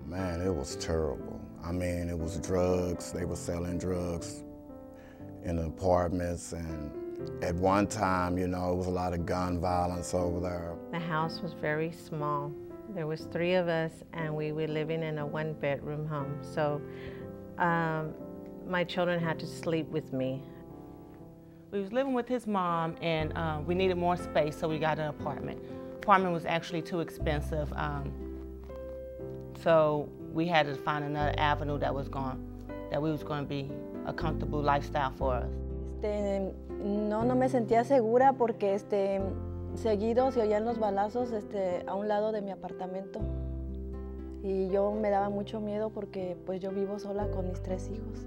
Man, it was terrible. I mean, it was drugs. They were selling drugs in the apartments, and at one time, you know, it was a lot of gun violence over there. The house was very small. There was 3 of us, and we were living in a 1-bedroom home. So my children had to sleep with me. We was living with his mom, and we needed more space, so we got an apartment. Apartment was actually too expensive, so we had to find another avenue that we was going to be a comfortable lifestyle for us. No me sentía segura porque seguido se oían los balazos a un lado de mi apartamento. Y yo me daba mucho miedo porque pues yo vivo sola con mis 3 hijos.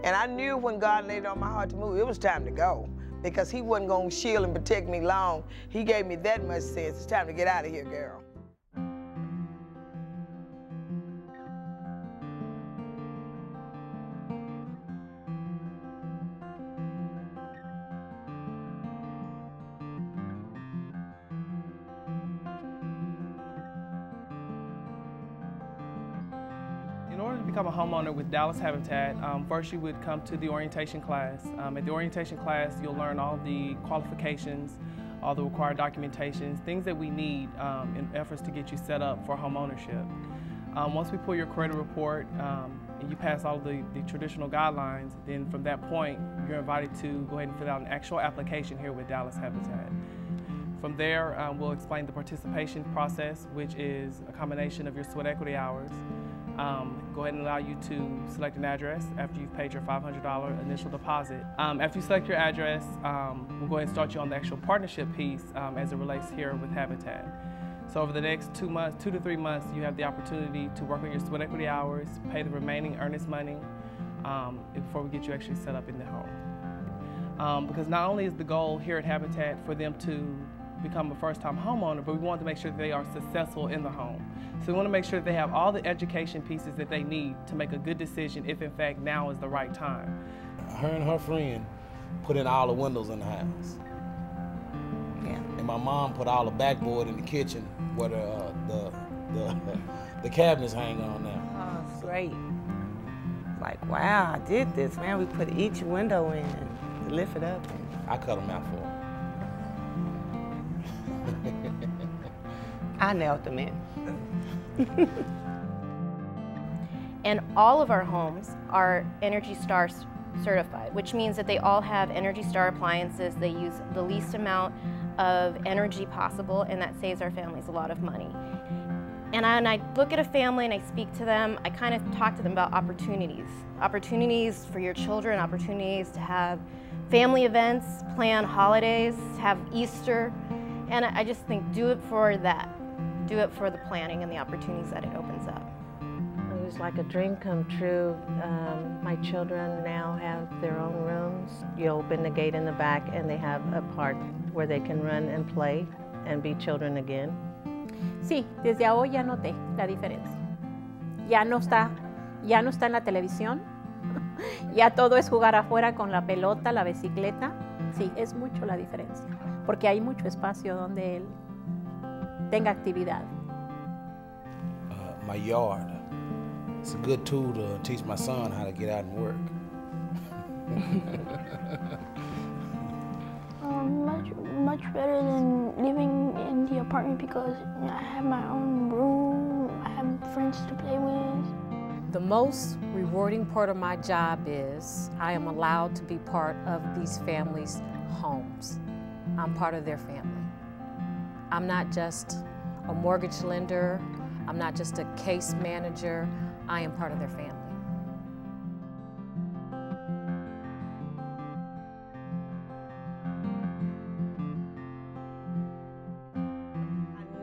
And I knew when God laid on my heart to move, it was time to go, because he wasn't going to shield and protect me long. He gave me that much sense. It's time to get out of here, girl. In order to become a homeowner with Dallas Habitat, first you would come to the orientation class. At the orientation class, you'll learn all the qualifications, all the required documentations, things that we need in efforts to get you set up for home ownership. Once we pull your credit report and you pass all the traditional guidelines, then from that point, you're invited to go ahead and fill out an actual application here with Dallas Habitat. From there, we'll explain the participation process, which is a combination of your sweat equity hours. Go ahead and allow you to select an address after you've paid your $500 initial deposit. After you select your address, we'll go ahead and start you on the actual partnership piece as it relates here with Habitat. So over the next 2 to 3 months, you have the opportunity to work on your sweat equity hours, pay the remaining earnest money before we get you actually set up in the home. Because not only is the goal here at Habitat for them to become a first-time homeowner, but we want to make sure that they are successful in the home. So we want to make sure that they have all the education pieces that they need to make a good decision if in fact now is the right time. Her and her friend put in all the windows in the house. Yeah. And my mom put all the backboard in the kitchen where the cabinets hang on now. Oh, it's great. Like, wow, I did this, man. We put each window in to lift it up. I cut them out for her. I nailed them in. And all of our homes are Energy Star certified, which means that they all have Energy Star appliances. They use the least amount of energy possible, and that saves our families a lot of money. And I look at a family and I speak to them, I kind of talk to them about opportunities. Opportunities for your children, opportunities to have family events, plan holidays, have Easter. And I just think, do it for that. Do it for the planning and the opportunities that it opens up. It was like a dream come true. My children now have their own rooms. You open the gate in the back and they have a park where they can run and play and be children again. Sí, desde ahora ya noté la diferencia. Ya no está en la televisión. Ya todo es jugar afuera con la pelota, la bicicleta. Sí, es mucho la diferencia, porque hay mucho espacio donde él tenga actividad. My yard. It's a good tool to teach my son how to get out and work. Much better than living in the apartment, because I have my own room, I have friends to play with. The most rewarding part of my job is I am allowed to be part of these families' homes. I'm part of their family. I'm not just a mortgage lender, I'm not just a case manager, I am part of their family.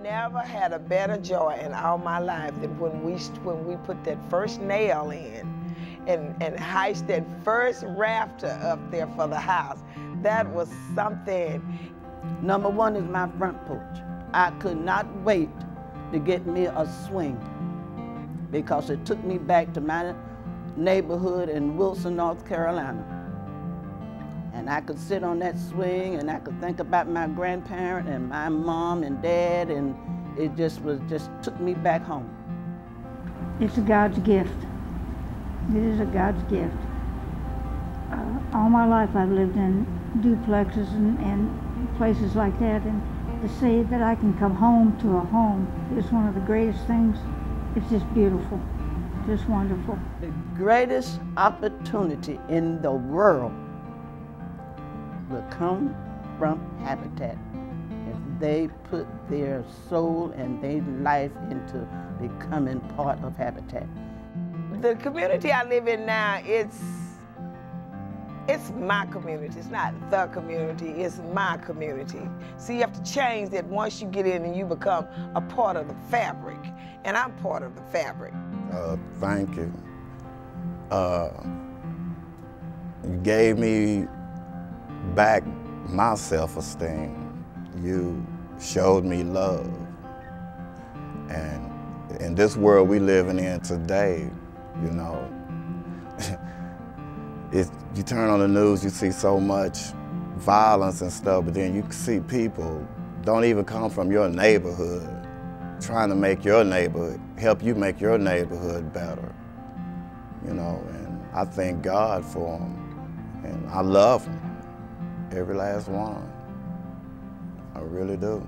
Never had a better joy in all my life than when we put that first nail in and heist that first rafter up there for the house. That was something. Number one is my front porch. I could not wait to get me a swing, because it took me back to my neighborhood in Wilson, North Carolina. And I could sit on that swing and I could think about my grandparent and my mom and dad, and it just took me back home. It's a God's gift. It is a God's gift. All my life I've lived in duplexes and places like that, and to say that I can come home to a home is one of the greatest things. It's just beautiful, just wonderful. The greatest opportunity in the world will come from Habitat if they put their soul and their life into becoming part of Habitat. The community I live in now, it's my community. It's not the community, it's my community. See, you have to change that once you get in and you become a part of the fabric. And I'm part of the fabric. Thank you. You gave me back my self-esteem. You showed me love. And in this world we living in today, you know, you turn on the news, you see so much violence and stuff, but then you see people don't even come from your neighborhood trying to make your neighborhood, help you make your neighborhood better, you know, and I thank God for them, and I love them, every last one. I really do.